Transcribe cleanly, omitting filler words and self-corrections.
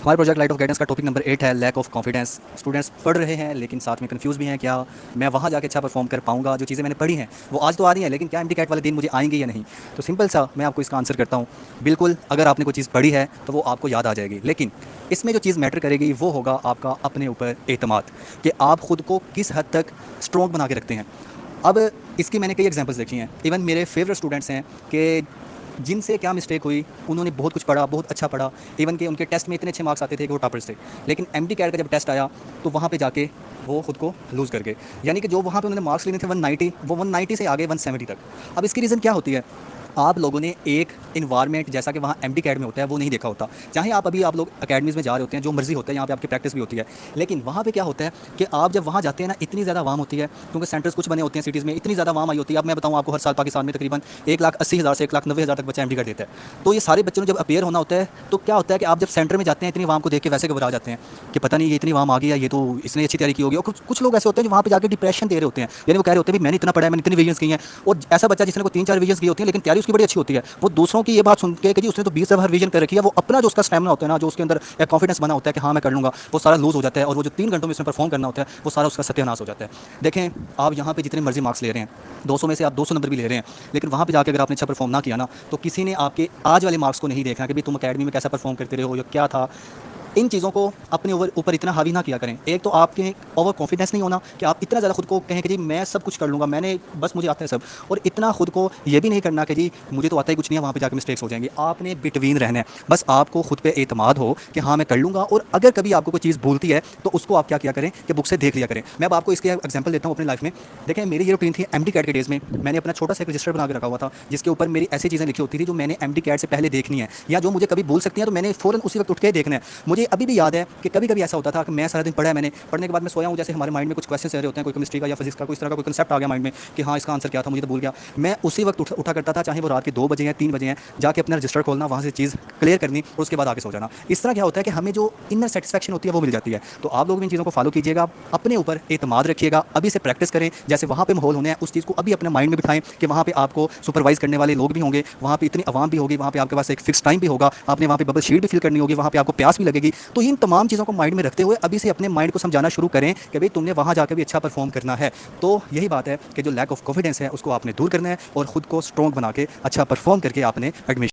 हमारे project light of guidance का topic number 8 है लैक ऑफ कॉन्फिडेंस। स्टूडेंट्स पढ़ रहे हैं लेकिन साथ में कंफ्यूज भी हैं, क्या मैं वहाँ जाके अच्छा परफॉर्म कर पाऊंगा? जो चीज़ें मैंने पढ़ी हैं वो आज तो आ रही हैं, लेकिन क्या एमडी कैट वाले दिन मुझे आएंगे या नहीं? तो सिंपल सा मैं आपको इसका आंसर करता हूँ। बिल्कुल, अगर आपने कोई चीज़ पढ़ी है तो वो आपको याद आ जाएगी, लेकिन इसमें जो चीज़ मैटर करेगी वो होगा आपका अपने ऊपर एतमाद, कि आप खुद को किस हद तक स्ट्रॉन्ग बना के रखते हैं। अब इसकी मैंने कई एग्जांपल्स देखी हैं, इवन मेरे फेवरेट स्टूडेंट्स हैं कि जिनसे क्या मिस्टेक हुई, उन्होंने बहुत कुछ पढ़ा, बहुत अच्छा पढ़ा, इवन कि उनके टेस्ट में इतने अच्छे मार्क्स आते थे कि वो टॉपर्स थे, लेकिन एमडी कैट का जब टेस्ट आया तो वहाँ पे जाके वो खुद को लूज़ कर गए। यानी कि जो वहाँ पे उन्होंने मार्क्स लेने थे 190, वो 190 से आगे 170 तक। अब इसकी रीज़न क्या होती है? आप लोगों ने एक इन्वायरमेंट जैसा कि वहाँ एमडी कैड में होता है वो नहीं देखा होता। चाहे आप लोग अकेडमीज़ में जा रहे होते हैं, जो मर्जी होता है, यहाँ पे आपकी प्रैक्टिस भी होती है, लेकिन वहाँ पे क्या होता है कि आप जब वहाँ जाते हैं ना, इतनी ज़्यादा वाम होती है, क्योंकि सेंटर्स कुछ बने होते हैं सिटीज़ में, इतनी ज़्यादा वाम आई होती है। अब मैं बताऊँ आपको, हर साल पाकिस्तान में तकरीबन 1,80,000 से 1,90,000 तक बच्चा एमडी कैड देता है। तो ये सारे बच्चों ने जब अपेयर होना होता है तो क्या होता है कि आप जब सेंटर में जाते हैं, इतनी वाम को देख के वैसे घबरा जाते हैं कि पता नहीं ये इतनी वाम आ गई है, ये तो इसने अच्छी तैयारी की होगी। और कुछ लोग ऐसे होते हैं जो वहाँ पे जाके डिप्रेशन दे रहे होते हैं, यानी वो कह रहे होते हैं मैंने इतना पढ़ा है, मैंने इतनी विजन्स की हैं। और ऐसा बच्चा जिसने को 3-4 विजन्स की होती है लेकिन तैयारी उसकी बड़ी अच्छी होती है, वो दूसरों की ये बात सुन के कि जी उसने तो 20 से हर विजन कर रखी है, वो अपना जो उसका स्टैमिना होता है ना, जो उसके अंदर एक कॉन्फिडेंस बना होता है कि हाँ मैं कर लूँगा, वो सारा लूज़ हो जाता है। और वो जो 3 घंटों में उसमें परफॉर्म करना होता है वो सारा उसका सत्यानाश हो जाता है। देखें, आप यहाँ पे जितने मर्जी मार्क्स ले रहे हैं, 200 में से आप 200 नंबर भी ले रहे हैं, लेकिन वहाँ पे जाके अगर आपने अच्छा परफॉर्म ना किया ना, तो किसी ने आपके आज वाले मार्क्स को नहीं देखना कि भाई तुम अकेडमी में कैसा परफॉर्म करते रहे हो या क्या था। इन चीज़ों को अपने ऊपर इतना हावी ना किया करें। एक तो आपके ओवर कॉन्फिडेंस नहीं होना कि आप इतना ज़्यादा खुद को कहें कि जी मैं सब कुछ कर लूँगा, मैंने बस मुझे आता है सब। और इतना खुद को ये भी नहीं करना कि जी मुझे तो आता ही कुछ नहीं है, वहाँ पे जाकर मिस्टेक्स हो जाएंगी। आपने बिटवीन रहना है, बस आपको खुद पे एतमाद हो कि हाँ मैं कर लूँगा। और अगर कभी आपको कोई चीज़ भूलती है तो उसको आप क्या किया करें कि बुक से देख लिया करें। मैं अब आपको इसके एग्जाम्पल देता हूँ अपनी लाइफ में। देखें, मेरी ये रूटीन थी एमडी कैट के डेज़ में, मैंने अपना छोटा सा एक रजिस्टर बना के रखा हुआ था जिसके ऊपर मेरी ऐसी चीज़ें लिखी होती थी जो मैंने एमडी कैट से पहले देखनी है, या जो मुझे कभी भूल सकती हैं तो मैंने फ़ौरन उसी वक्त उठ के देखना है। मुझे अभी भी याद है कि कभी कभी ऐसा होता था कि मैं सारा दिन पढ़ा है, मैंने पढ़ने के बाद मैं सोया हूँ, जैसे हमारे माइंड में कुछ क्वेश्चन रहे होते हैं, कोई केमिस्ट्री का या फिजिक्स का, कोई इस तरह का कोई कंसेप्ट आ गया माइंड में कि हाँ इसका आंसर क्या था, मुझे तो भूल गया। मैं उसी वक्त उठा करता था, चाहे वो रात के 2 बजे हैं 3 बजे हैं, जाके अपना रजिस्टर खोलना, वहाँ से चीज़ क्लियर करनी और उसके बाद आके सो जाना। इस तरह क्या होता है कि हमें जो इनर सेटिस्फैक्शन होती है वो मिल जाती है। तो आप लोग भी इन चीज़ों को फॉलो कीजिएगा, अपने ऊपर एतमाद रखिएगा, अभी से प्रैक्टिस करें। जैसे वहाँ पे माहौल होना है उस चीज़ को अभी अपने माइंड में बिठाएं कि वहाँ पे आपको सुपरवाइज करने वाले लोग भी होंगे, वहाँ पे इतनी आवाम भी होगी, वहाँ पे आपके पास एक फिक्स टाइम भी होगा, आपने वहाँ पे बबल शीट भी फिल करनी होगी, वहाँ पे आपको प्यास भी लगेगी। तो इन तमाम चीज़ों को माइंड में रखते हुए अभी से अपने माइंड को समझाना शुरू करें कि भाई तुमने वहाँ जाकर भी अच्छा परफॉर्म करना है। तो यही बात है कि जो लैक ऑफ कॉन्फिडेंस है उसको आपने दूर करना है और ख़ुद को स्ट्रॉन्ग बना के अच्छा परफॉर्म करके आपने एडमिशन